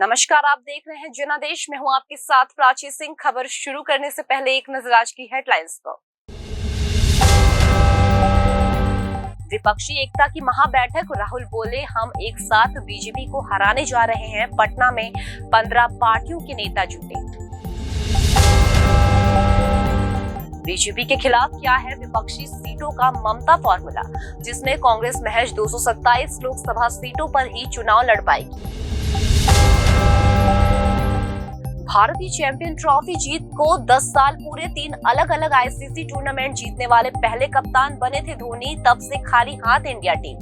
नमस्कार, आप देख रहे हैं जनादेश में हूं आपके साथ प्राची सिंह। खबर शुरू करने से पहले एक नजर आज की हेडलाइंस पर। विपक्षी एकता की महाबैठक, राहुल बोले हम एक साथ बीजेपी को हराने जा रहे हैं। पटना में 15 पार्टियों के नेता जुटे। बीजेपी के खिलाफ क्या है विपक्षी सीटों का ममता फॉर्मूला, जिसमें कांग्रेस महज 227 लोकसभा सीटों पर ही चुनाव लड़ पाएगी। भारतीय चैंपियन ट्रॉफी जीत को 10 साल पूरे। 3 अलग अलग आईसीसी टूर्नामेंट जीतने वाले पहले कप्तान बने थे धोनी, तब से खाली हाथ इंडिया टीम।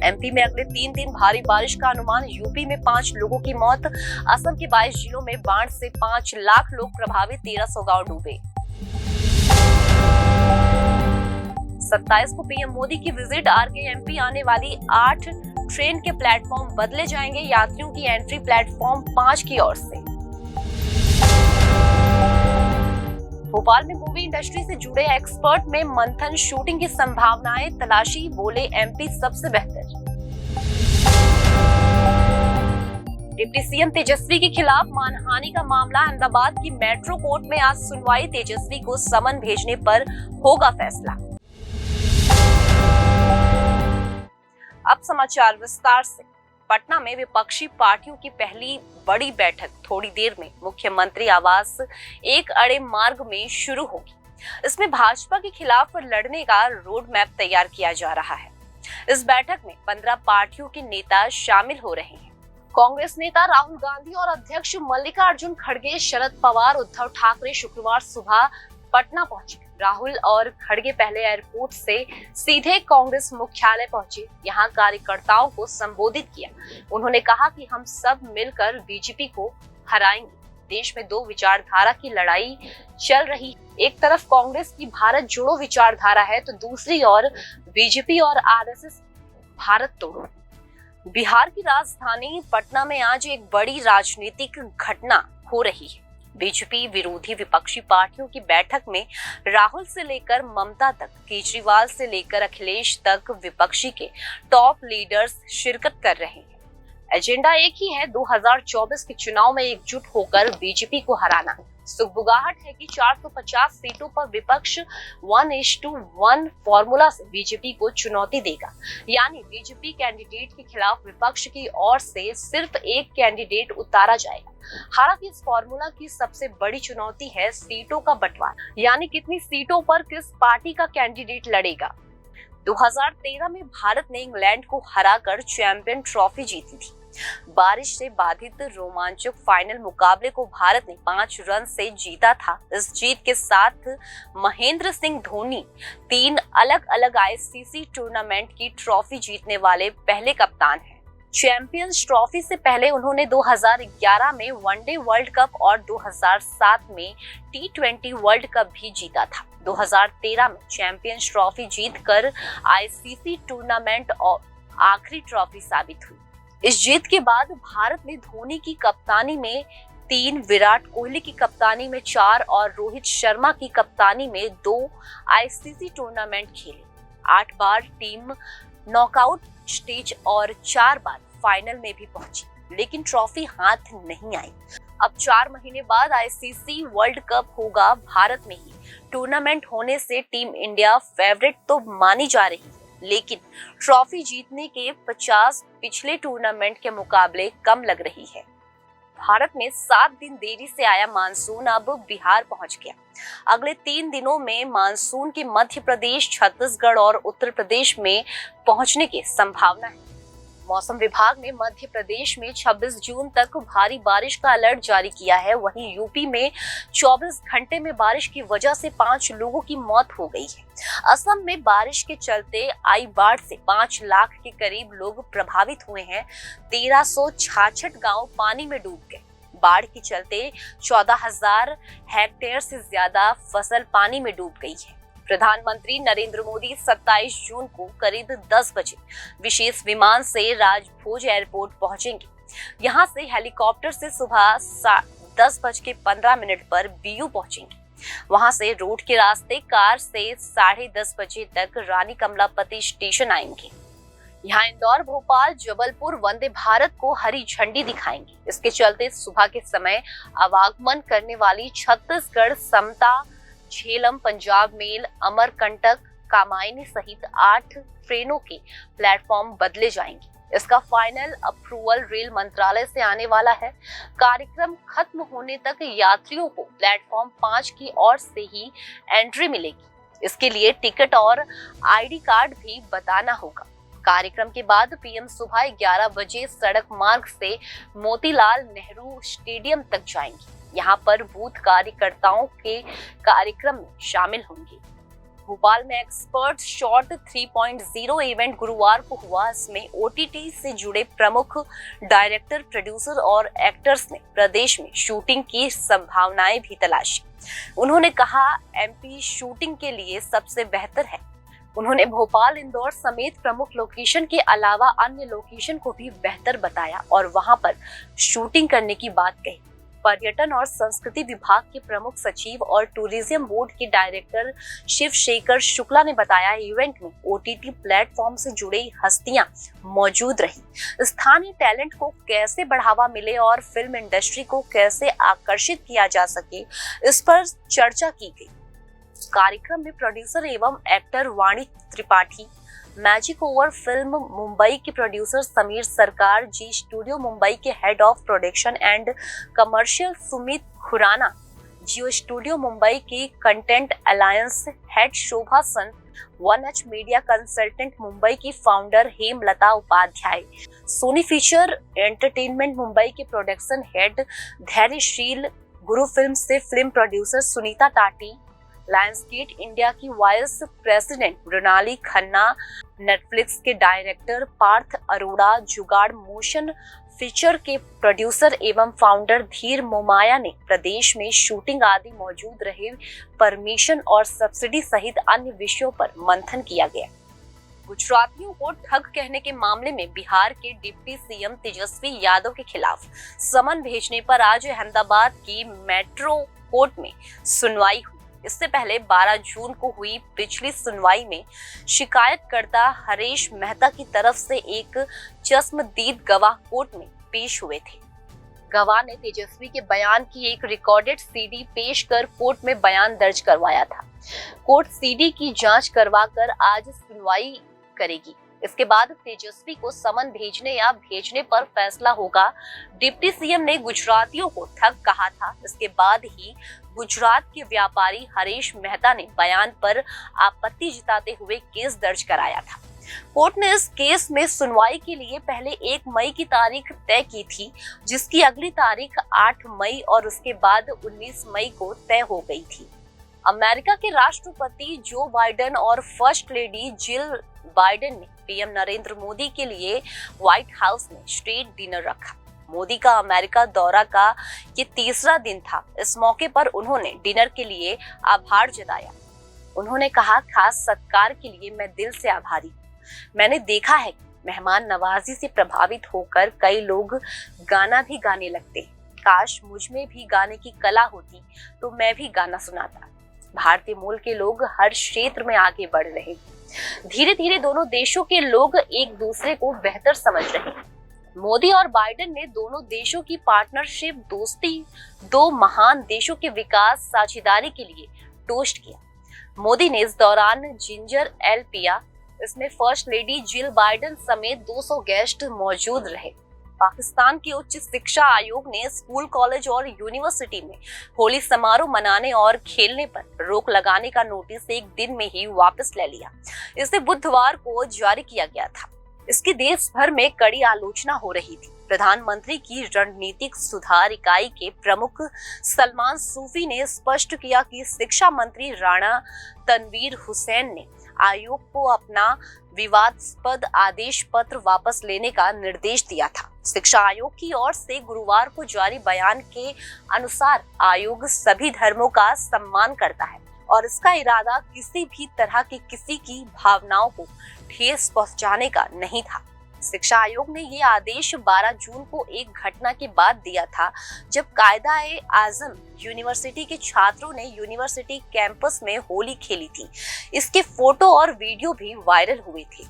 एमपी में अगले 3 दिन भारी बारिश का अनुमान। यूपी में 5 लोगों की मौत। असम के 22 जिलों में बाढ़ से 5 लाख लोग प्रभावित, 1300 गांव डूबे। 27 को पीएम मोदी की विजिट। आरकेएमपी आने वाली 8 ट्रेन के प्लेटफॉर्म बदले जाएंगे। यात्रियों की एंट्री प्लेटफॉर्म 5 की ओर से। भोपाल में मूवी इंडस्ट्री से जुड़े एक्सपर्ट में मंथन, शूटिंग की संभावनाएं तलाशी, बोले एमपी सबसे बेहतर। डिप्टी सीएम तेजस्वी के खिलाफ मानहानि का मामला। अहमदाबाद की मेट्रो कोर्ट में आज सुनवाई। तेजस्वी को समन भेजने पर होगा फैसला। अब समाचार विस्तार से। पटना में विपक्षी पार्टियों की पहली बड़ी बैठक थोड़ी देर में मुख्यमंत्री आवास एक अड़े मार्ग में शुरू होगी। इसमें भाजपा के खिलाफ लड़ने का रोड मैप तैयार किया जा रहा है। इस बैठक में 15 पार्टियों के नेता शामिल हो रहे हैं। कांग्रेस नेता राहुल गांधी और अध्यक्ष मल्लिकार्जुन खड़गे, शरद पवार, उद्धव ठाकरे शुक्रवार सुबह पटना पहुंचे। राहुल और खड़गे पहले एयरपोर्ट से सीधे कांग्रेस मुख्यालय पहुंचे। यहां कार्यकर्ताओं को संबोधित किया। उन्होंने कहा कि हम सब मिलकर बीजेपी को हराएंगे। देश में 2 विचारधारा की लड़ाई चल रही। एक तरफ कांग्रेस की भारत जोड़ो विचारधारा है, तो दूसरी ओर बीजेपी और आरएसएस भारत तोड़ो। बिहार की राजधानी पटना में आज एक बड़ी राजनीतिक घटना हो रही है। बीजेपी विरोधी विपक्षी पार्टियों की बैठक में राहुल से लेकर ममता तक, केजरीवाल से लेकर अखिलेश तक विपक्षी के टॉप लीडर्स शिरकत कर रहे हैं। एजेंडा एक ही है, 2024 के चुनाव में एकजुट होकर बीजेपी को हराना। सुगबुगाहट है कि 450 सीटों पर विपक्ष 1:1 फॉर्मूला से बीजेपी को चुनौती देगा। यानी बीजेपी कैंडिडेट के खिलाफ विपक्ष की ओर से सिर्फ एक कैंडिडेट उतारा जाएगा। हालांकि इस फॉर्मूला की सबसे बड़ी चुनौती है सीटों का बंटवारा, यानी कितनी सीटों पर किस पार्टी का कैंडिडेट लड़ेगा। 2013 में भारत ने इंग्लैंड को हराकर चैंपियन ट्रॉफी जीती थी। बारिश से बाधित रोमांचक फाइनल मुकाबले को भारत ने 5 रन से जीता था। इस जीत के साथ महेंद्र सिंह धोनी 3 अलग अलग आईसीसी टूर्नामेंट की ट्रॉफी जीतने वाले पहले कप्तान हैं। चैंपियंस ट्रॉफी से पहले उन्होंने 2011 में वनडे वर्ल्ड कप और 2007 में T20 वर्ल्ड कप भी जीता था। 2013 में चैंपियंस ट्रॉफी जीतकर आईसीसी टूर्नामेंट और आखिरी ट्रॉफी साबित हुई। इस जीत के बाद भारत ने धोनी की कप्तानी में 3, विराट कोहली की कप्तानी में 4 और रोहित शर्मा की कप्तानी में 2 आईसीसी टूर्नामेंट खेले। 8 बार टीम नॉकआउट स्टेज और 4 बार फाइनल में भी पहुंची, लेकिन ट्रॉफी हाथ नहीं आई। अब 4 महीने बाद आईसीसी वर्ल्ड कप होगा भारत में ही। टूर्नामेंट होने से टीम इंडिया फेवरेट तो मानी जा रही है, लेकिन ट्रॉफी जीतने के 50 पिछले टूर्नामेंट के मुकाबले कम लग रही है। भारत में 7 दिन देरी से आया मानसून अब बिहार पहुंच गया। अगले 3 दिनों में मानसून के मध्य प्रदेश, छत्तीसगढ़ और उत्तर प्रदेश में पहुंचने की संभावना है। मौसम विभाग ने मध्य प्रदेश में 26 जून तक भारी बारिश का अलर्ट जारी किया है। वहीं यूपी में 24 घंटे में बारिश की वजह से 5 लोगों की मौत हो गई है। असम में बारिश के चलते आई बाढ़ से 5 लाख के करीब लोग प्रभावित हुए हैं। 1366 गांव पानी में डूब गए। बाढ़ के चलते 14,000 हेक्टेयर से ज्यादा फसल पानी में डूब गई है। प्रधानमंत्री नरेंद्र मोदी 27 जून को करीब 10 बजे विशेष विमान से राजभोज एयरपोर्ट पहुंचेंगे। यहां से हेलीकॉप्टर से सुबह 10:15 पर बीयू पहुंचेंगे। वहां से रोड के रास्ते कार से 10:30 बजे तक रानी कमलापति स्टेशन आएंगे। यहाँ इंदौर, भोपाल, जबलपुर वंदे भारत को हरी झंडी दिखाएंगी। इसके चलते सुबह के समय आवागमन करने वाली छत्तीसगढ़ समता, झेलम, पंजाब मेल, अमरकंटक, कामायनी सहित 8 ट्रेनों के प्लेटफॉर्म बदले जाएंगे। इसका फाइनल अप्रूवल रेल मंत्रालय से आने वाला है। कार्यक्रम खत्म होने तक यात्रियों को प्लेटफॉर्म 5 की ओर से ही एंट्री मिलेगी। इसके लिए टिकट और आईडी कार्ड भी बताना होगा। कार्यक्रम के बाद पीएम सुबह 11 बजे सड़क मार्ग से मोतीलाल नेहरू स्टेडियम तक जाएंगे। यहाँ पर बूथ कार्यकर्ताओं के कार्यक्रम में शामिल होंगे। भोपाल में एक्सपर्ट शॉट 3.0 इवेंट गुरुवार को हुआ। इसमें ओटीटी से जुड़े प्रमुख डायरेक्टर, प्रोड्यूसर और एक्टर्स ने प्रदेश में शूटिंग की संभावनाएं भी तलाशी। उन्होंने कहा, एमपी शूटिंग के लिए सबसे बेहतर है। उन्होंने भोपाल, इंदौर समेत प्रमुख लोकेशन के अलावा अन्य लोकेशन को भी बेहतर बताया और वहां पर शूटिंग करने की बात कही। पर्यटन और संस्कृति विभाग के प्रमुख सचिव और टूरिज्म बोर्ड के डायरेक्टर शिवशेखर शुक्ला ने बताया, इवेंट में ओटीटी प्लेटफॉर्म से जुड़ी हस्तियां मौजूद रही। स्थानीय टैलेंट को कैसे बढ़ावा मिले और फिल्म इंडस्ट्री को कैसे आकर्षित किया जा सके, इस पर चर्चा की गई। कार्यक्रम में प्रोड्यूसर एवं actor Vani Tripathi, magic over film Mumbai के प्रोड्यूसर समीर सरकार, जी स्टूडियो मुंबई के head of production and commercial Sumit Khurana, Jio studio Mumbai की कंटेंट अलायंस हेड शोभा संत, 1H मीडिया कंसल्टेंट मुंबई की founder Hemlata Upadhyay, Sony feature entertainment Mumbai के प्रोडक्शन हेड धैर्यशील, गुरु फिल्म से film producer Sunita Tati, Lionsgate India की vice president Mrinali Khanna, Netflix के director Parth Arora, Jugaad motion feature के producer एवं founder Dheer Momaya ने प्रदेश में शूटिंग आदि मौजूद रहे परमिशन और सब्सिडी सहित अन्य विषयों पर मंथन किया गया। गुजरातियों को ठग कहने के मामले में बिहार के डिप्टी सीएम तेजस्वी यादव के खिलाफ समन भेजने पर आज अहमदाबाद की मेट्रो कोर्ट में सुनवाई हुई। इससे पहले 12 जून को हुई पिछली सुनवाई में शिकायतकर्ता हरीश मेहता की तरफ से एक चश्मदीद गवाह कोर्ट में पेश हुए थे। गवाह ने तेजस्वी के बयान की एक रिकॉर्डेड सीडी पेश कर कोर्ट में बयान दर्ज करवाया था। कोर्ट सीडी की जांच करवाकर आज सुनवाई करेगी। इसके बाद तेजस्वी को समन भेजने या भेजने पर फैसला होगा। डिप्टी सीएम ने गुजरातियों को ठग कहा था। इसके बाद ही गुजरात के व्यापारी हरीश मेहता ने बयान पर आपत्ति जताते हुए केस दर्ज कराया था। कोर्ट ने इस केस में सुनवाई के लिए पहले 1 मई की तारीख तय की थी, जिसकी अगली तारीख 8 मई और उसके बाद 19 मई को तय हो गई थी। अमेरिका के राष्ट्रपति जो बाइडेन और फर्स्ट लेडी जिल बाइडेन ने पीएम नरेंद्र मोदी के लिए व्हाइट हाउस में स्टेट डिनर रखा। मोदी का अमेरिका दौरा का ये तीसरा दिन था। इस मौके पर उन्होंने डिनर के लिए आभार जताया। उन्होंने कहा, खास सत्कार के लिए मैं दिल से आभारी हूँ। मैंने देखा है कि मेहमान नवाजी से प्रभावित होकर कई लोग गाना भी गाने लगते हैं। काश मुझ में भी गाने की कला होती तो मैं भी गाना सुनाता। भारतीय मूल के लोग हर क्षेत्र में आगे बढ़ रहे हैं। धीरे धीरे दोनों देशों के लोग एक दूसरे को बेहतर समझ रहे हैं। मोदी और बाइडेन ने दोनों देशों की पार्टनरशिप, दोस्ती, 2 महान देशों के विकास साझेदारी के लिए टोस्ट किया। मोदी ने इस दौरान जिंजर एल पिया। इसमें फर्स्ट लेडी जिल बाइडेन समेत 200 गेस्ट मौजूद रहे। पाकिस्तान के उच्च शिक्षा आयोग ने स्कूल, कॉलेज और यूनिवर्सिटी में होली समारोह मनाने और खेलने पर रोक लगाने का नोटिस एक दिन में ही वापस ले लिया। इसे बुधवार को जारी किया गया था। इसकी देश भर में कड़ी आलोचना हो रही थी। प्रधानमंत्री की रणनीतिक सुधार इकाई के प्रमुख सलमान सूफी ने स्पष्ट किया कि शिक्षा मंत्री राणा तनवीर हुसैन ने आयोग को अपना विवादास्पद आदेश पत्र वापस लेने का निर्देश दिया था। शिक्षा आयोग की ओर से गुरुवार को जारी बयान के अनुसार आयोग सभी धर्मों का सम्मान करता है और इसका इरादा किसी भी तरह की किसी की भावनाओं को ठेस पहुंचाने का नहीं था। शिक्षा आयोग ने ये आदेश 12 जून को एक घटना के बाद दिया था, जब कायदा-ए-आज़म यूनिवर्सिटी के छात्रों ने यूनिवर्सिटी कैंपस में होली खेली थी। इसके फोटो और वीडियो भी वायरल हुए थे।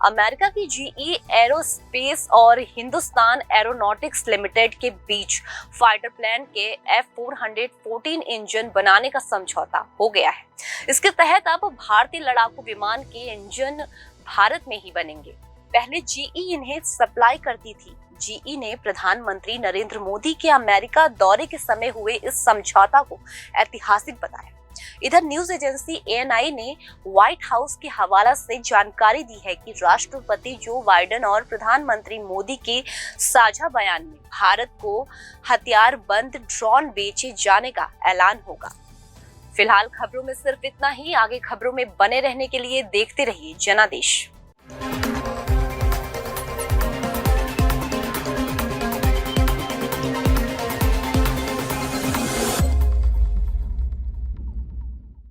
अमेरिका की जीई एरोस्पेस और हिंदुस्तान एरोनॉटिक्स लिमिटेड के बीच फाइटर प्लेन के F-414 इंजन बनाने का समझौता हो गया है। इसके तहत अब भारतीय लड़ाकू विमान के इंजन भारत में ही बनेंगे। पहले जीई इन्हें सप्लाई करती थी। जीई ने प्रधानमंत्री नरेंद्र मोदी के अमेरिका दौरे के समय हुए इस समझौता को ऐतिहासिक बताया। इधर न्यूज एजेंसी ANI ने व्हाइट हाउस के हवाला से जानकारी दी है कि राष्ट्रपति जो बाइडेन और प्रधानमंत्री मोदी के साझा बयान में भारत को हथियार बंद ड्रोन बेचे जाने का ऐलान होगा। फिलहाल खबरों में सिर्फ इतना ही। आगे खबरों में बने रहने के लिए देखते रहिए जनादेश।